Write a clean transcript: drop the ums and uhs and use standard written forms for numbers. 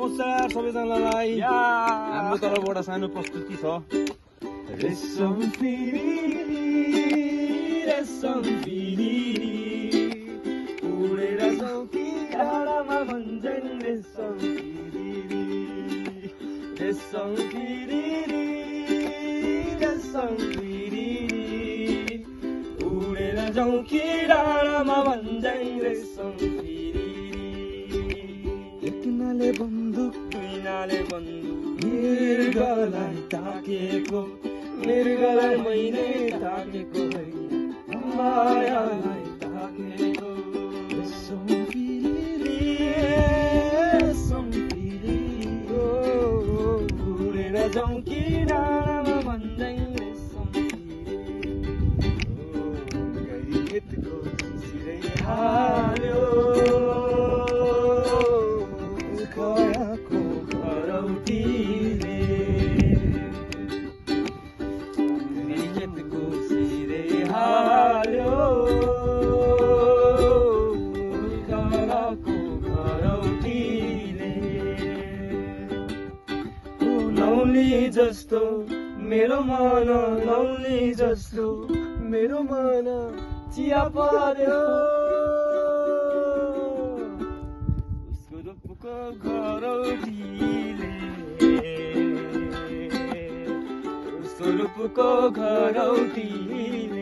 नमस्कार सबैजनालाई हाम्रो तर्फबाट सानो प्रस्तुति छ रेशम फिरी उडेर जाउँ कि डाँडामा भन्छन् रेशम फिरी उडेर जाउँ कि डाँडामा भन्छन् रेशम एकनाले बन्दुक दुईनाले बन्दुक मृगलाई ताकेको मृगलाई मैले ताकेको होइन मायालाई ताकेको रेशम फिरी उडेर जाउँ कि डाँडामा भन्छन् रेशम फिरी खेतको सिरै हाल्यो जस्तो मेरो मन लौली जस्तो मेरो मन चिया पर्यो उसको रूपको घरौटीले उसको रूपको घरौटीले